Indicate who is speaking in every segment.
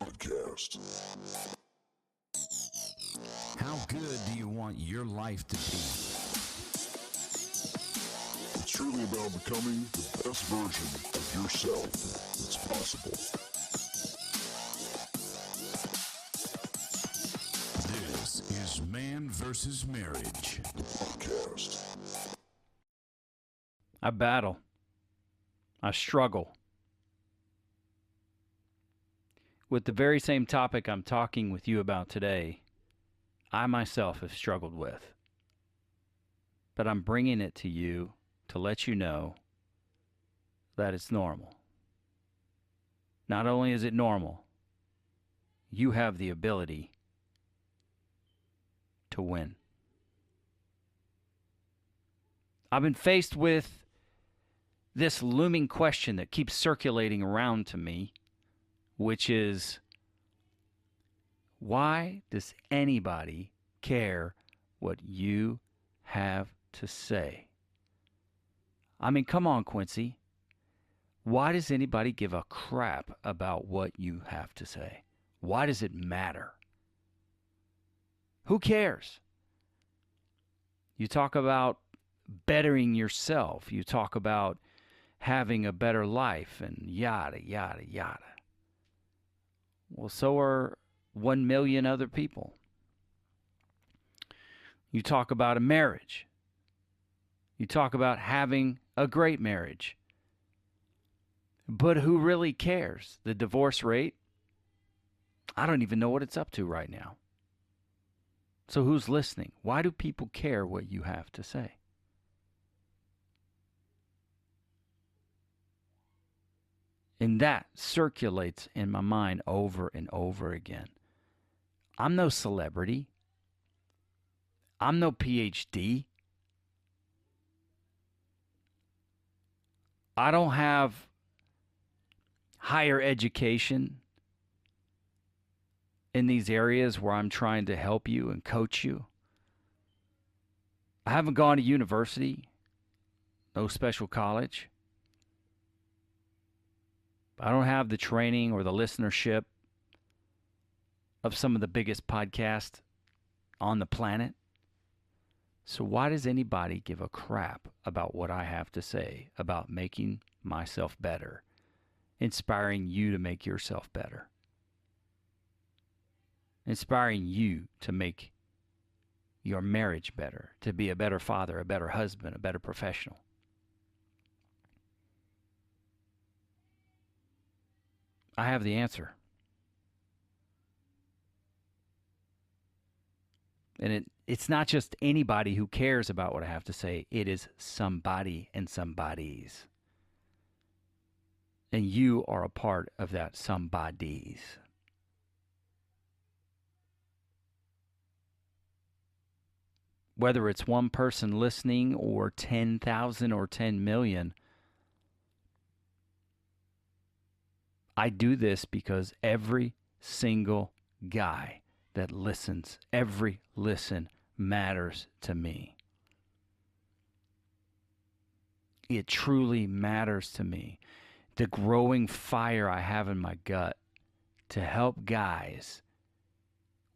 Speaker 1: Podcast.
Speaker 2: How good do you want your life to be?
Speaker 1: It's truly about becoming the best version of yourself that's possible.
Speaker 2: This is Man vs. Marriage.
Speaker 1: Podcast.
Speaker 3: I battle. I struggle with the very same topic I'm talking with you about today. I myself have struggled with. But I'm bringing it to you to let you know that it's normal. Not only is it normal, you have the ability to win. I've been faced with this looming question that keeps circulating around to me, which is, why does anybody care what you have to say? I mean, come on, Quincy. Why does anybody give a crap about what you have to say? Why does it matter? Who cares? You talk about bettering yourself. You talk about having a better life and yada, yada, yada. Well, so are 1 million other people. You talk about a marriage. You talk about having a great marriage. But who really cares? The divorce rate? I don't even know what it's up to right now. So who's listening? Why do people care what you have to say? And that circulates in my mind over and over again. I'm no celebrity. I'm no PhD. I don't have higher education in these areas where I'm trying to help you and coach you. I haven't gone to university, no special college. I don't have the training or the listenership of some of the biggest podcasts on the planet. So why does anybody give a crap about what I have to say about making myself better, inspiring you to make yourself better, inspiring you to make your marriage better, to be a better father, a better husband, a better professional? I have the answer. And it's not just anybody who cares about what I have to say. It is somebody and somebodies. And you are a part of that somebodies. Whether it's one person listening or 10,000 or 10 million, I do this because every single guy that listens, every listen matters to me. It truly matters to me. The growing fire I have in my gut to help guys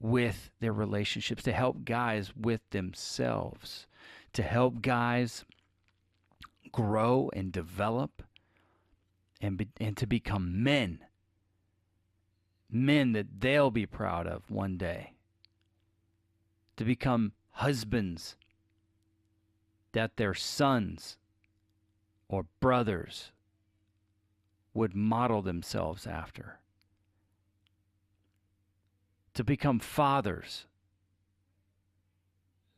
Speaker 3: with their relationships, to help guys with themselves, to help guys grow and develop and to become men that they'll be proud of one day, to become husbands that their sons or brothers would model themselves after, to become fathers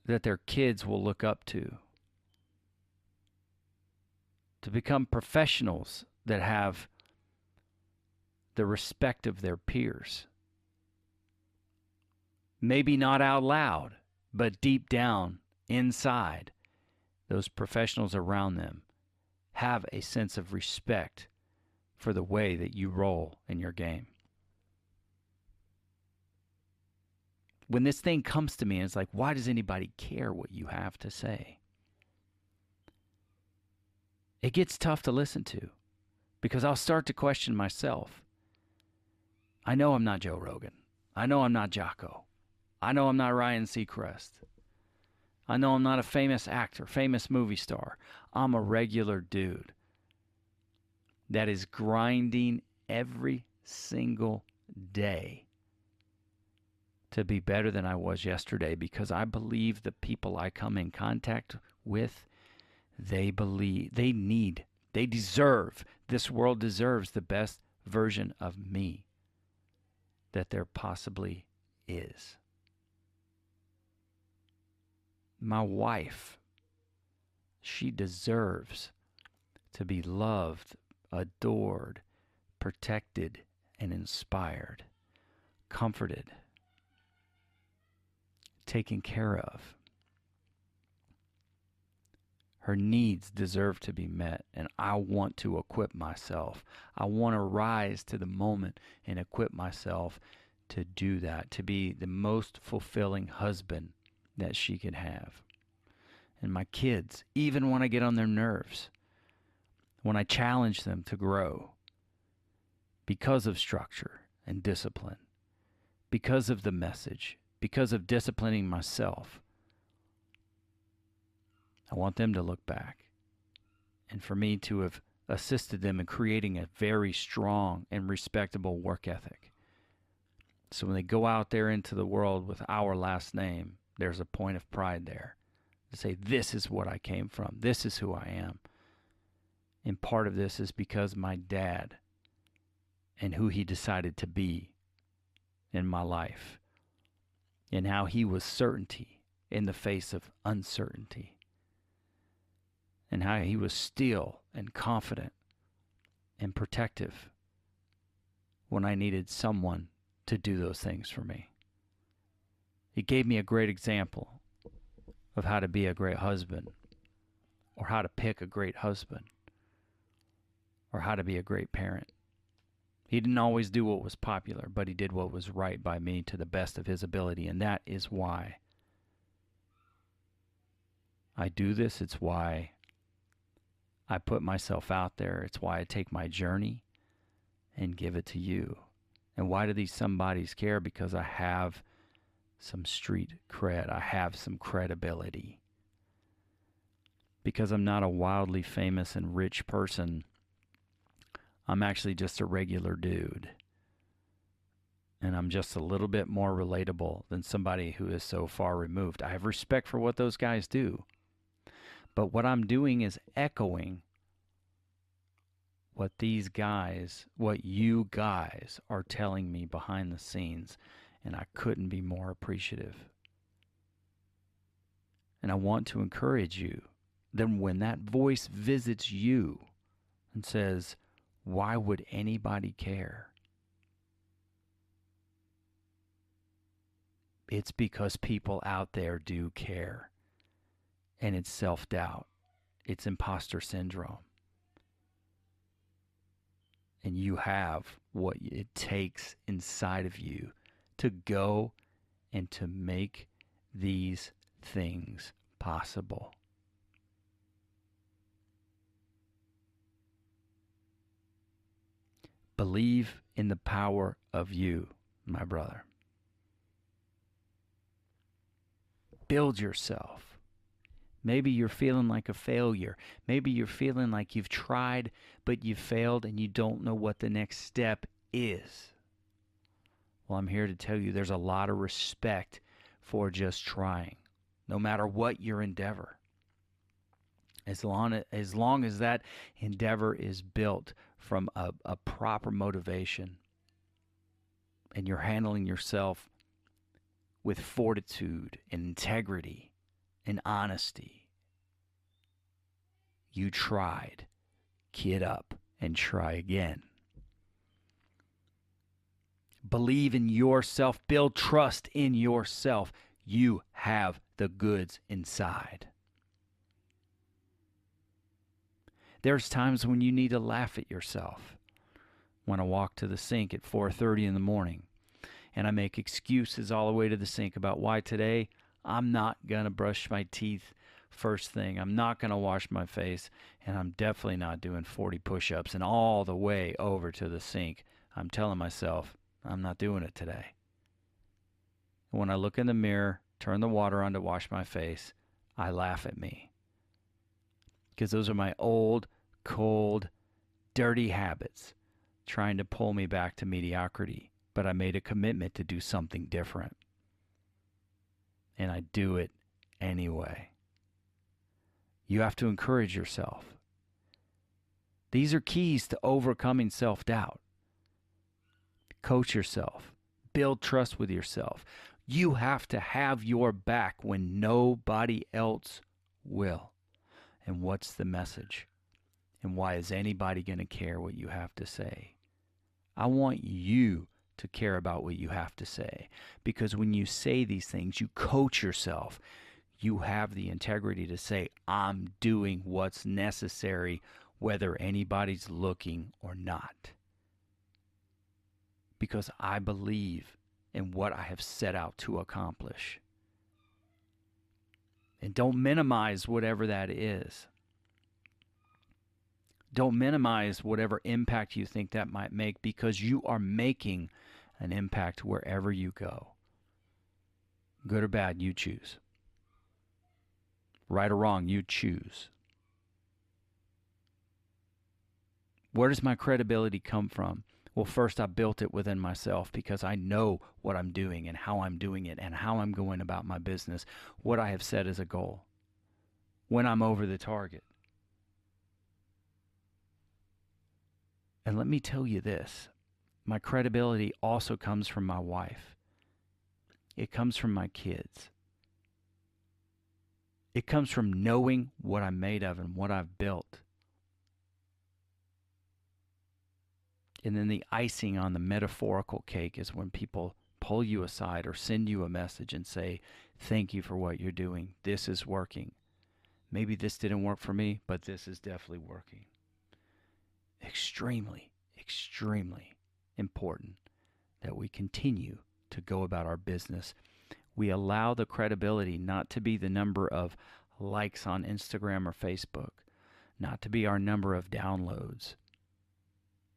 Speaker 3: that their kids will look up to become professionals that have the respect of their peers. Maybe not out loud, but deep down, inside, those professionals around them have a sense of respect for the way that you roll in your game. When this thing comes to me, it's like, why does anybody care what you have to say? It gets tough to listen to because I'll start to question myself. I know I'm not Joe Rogan. I know I'm not Jocko. I know I'm not Ryan Seacrest. I know I'm not a famous actor, famous movie star. I'm a regular dude that is grinding every single day to be better than I was yesterday, because I believe the people I come in contact with, they deserve, this world deserves the best version of me that there possibly is. My wife, she deserves to be loved, adored, protected, and inspired, comforted, taken care of. Her needs deserve to be met, and I want to equip myself. I want to rise to the moment and equip myself to do that, to be the most fulfilling husband that she could have. And my kids, even when I get on their nerves, when I challenge them to grow because of structure and discipline, because of the message, because of disciplining myself, I want them to look back and for me to have assisted them in creating a very strong and respectable work ethic. So when they go out there into the world with our last name, there's a point of pride there to say, this is what I came from. This is who I am. And part of this is because my dad and who he decided to be in my life, and how he was certainty in the face of uncertainty, and how he was still and confident and protective when I needed someone to do those things for me. He gave me a great example of how to be a great husband, or how to pick a great husband, or how to be a great parent. He didn't always do what was popular, but he did what was right by me to the best of his ability, and that is why I do this. It's why I put myself out there. It's why I take my journey and give it to you. And why do these somebodies care? Because I have some street cred. I have some credibility. Because I'm not a wildly famous and rich person. I'm actually just a regular dude. And I'm just a little bit more relatable than somebody who is so far removed. I have respect for what those guys do. But what I'm doing is echoing what these guys, what you guys are telling me behind the scenes. And I couldn't be more appreciative. And I want to encourage you that when that voice visits you and says, why would anybody care? It's because people out there do care. And it's self-doubt. It's imposter syndrome. And you have what it takes inside of you to go and to make these things possible. Believe in the power of you, my brother. Build yourself. Maybe you're feeling like a failure. Maybe you're feeling like you've tried, but you've failed and you don't know what the next step is. Well, I'm here to tell you there's a lot of respect for just trying, no matter what your endeavor. As long as that endeavor is built from a proper motivation and you're handling yourself with fortitude and integrity and honesty, you tried. Kid up and try again. Believe in yourself. Build trust in yourself. You have the goods inside. There's times when you need to laugh at yourself. When I walk to the sink at 4:30 in the morning and I make excuses all the way to the sink about why today I'm not going to brush my teeth first thing. I'm not going to wash my face, and I'm definitely not doing 40 push-ups and all the way over to the sink. I'm telling myself, I'm not doing it today. When I look in the mirror, turn the water on to wash my face, I laugh at me. Because those are my old, cold, dirty habits trying to pull me back to mediocrity. But I made a commitment to do something different. And I do it anyway. You have to encourage yourself. These are keys to overcoming self-doubt. Coach yourself. Build trust with yourself. You have to have your back when nobody else will. And what's the message? And why is anybody going to care what you have to say? I want you to care about what you have to say. Because when you say these things, you coach yourself. You have the integrity to say, I'm doing what's necessary, whether anybody's looking or not. Because I believe in what I have set out to accomplish. And don't minimize whatever that is. Don't minimize whatever impact you think that might make, because you are making an impact wherever you go. Good or bad, you choose. Right or wrong, you choose. Where does my credibility come from? Well, first I built it within myself because I know what I'm doing and how I'm doing it and how I'm going about my business, what I have set as a goal, when I'm over the target. And let me tell you this, my credibility also comes from my wife. It comes from my kids. It comes from knowing what I'm made of and what I've built. And then the icing on the metaphorical cake is when people pull you aside or send you a message and say, thank you for what you're doing. This is working. Maybe this didn't work for me, but this is definitely working. Extremely, extremely important that we continue to go about our business. We allow the credibility not to be the number of likes on Instagram or Facebook, not to be our number of downloads,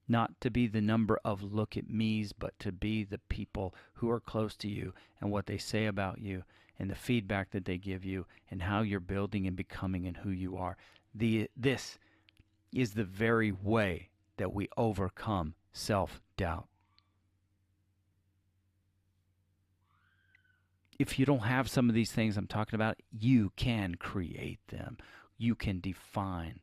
Speaker 3: not to be the number of look at me's, but to be the people who are close to you and what they say about you and the feedback that they give you and how you're building and becoming and who you are. This is the very way that we overcome self-doubt. If you don't have some of these things I'm talking about, you can create them. You can define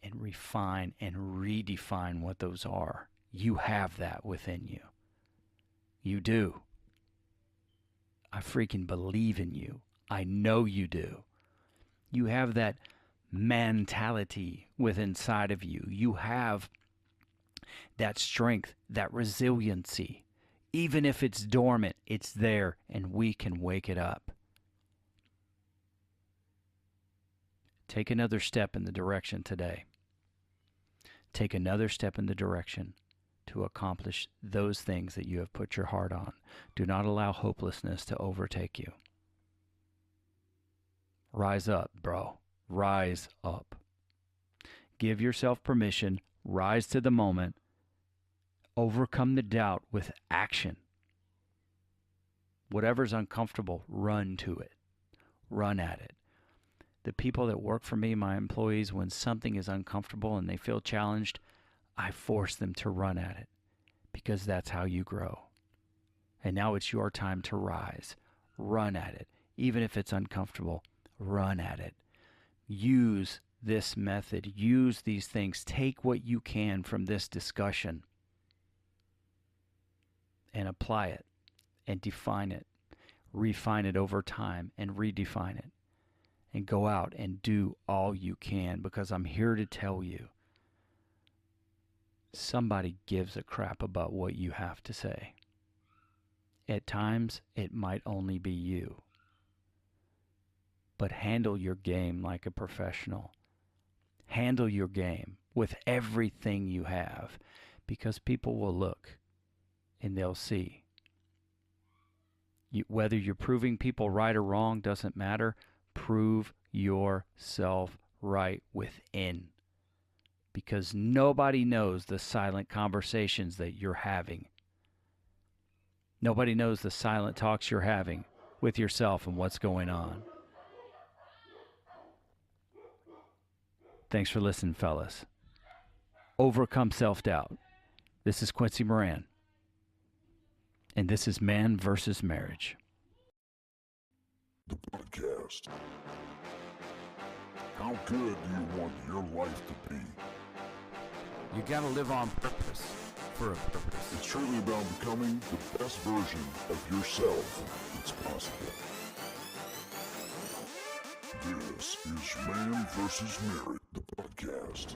Speaker 3: and refine and redefine what those are. You have that within you. You do. I freaking believe in you. I know you do. You have that mentality within inside of you. You have that strength, that resiliency. Even if it's dormant, it's there, and we can wake it up. Take another step in the direction today. Take another step in the direction to accomplish those things that you have put your heart on. Do not allow hopelessness to overtake you. Rise up, bro. Rise up. Give yourself permission. Rise to the moment. Overcome the doubt with action. Whatever's uncomfortable, run to it. Run at it. The people that work for me, my employees, when something is uncomfortable and they feel challenged, I force them to run at it because that's how you grow. And now it's your time to rise. Run at it. Even if it's uncomfortable, run at it. Use this method. Use these things. Take what you can from this discussion and apply it and define it. Refine it over time and redefine it. And go out and do all you can, because I'm here to tell you, somebody gives a crap about what you have to say. At times, it might only be you. But handle your game like a professional. Handle your game with everything you have, because people will look and they'll see. Whether you're proving people right or wrong doesn't matter. Prove yourself right within, because nobody knows the silent conversations that you're having. Nobody knows the silent talks you're having with yourself and what's going on. Thanks for listening, fellas. Overcome self-doubt. This is Quincy Moran, and this is Man versus Marriage.
Speaker 1: The podcast. How good do you want your life to be?
Speaker 2: You gotta live on purpose, for a purpose.
Speaker 1: It's truly about becoming the best version of yourself that's possible. This is Man vs. Marriage, the podcast.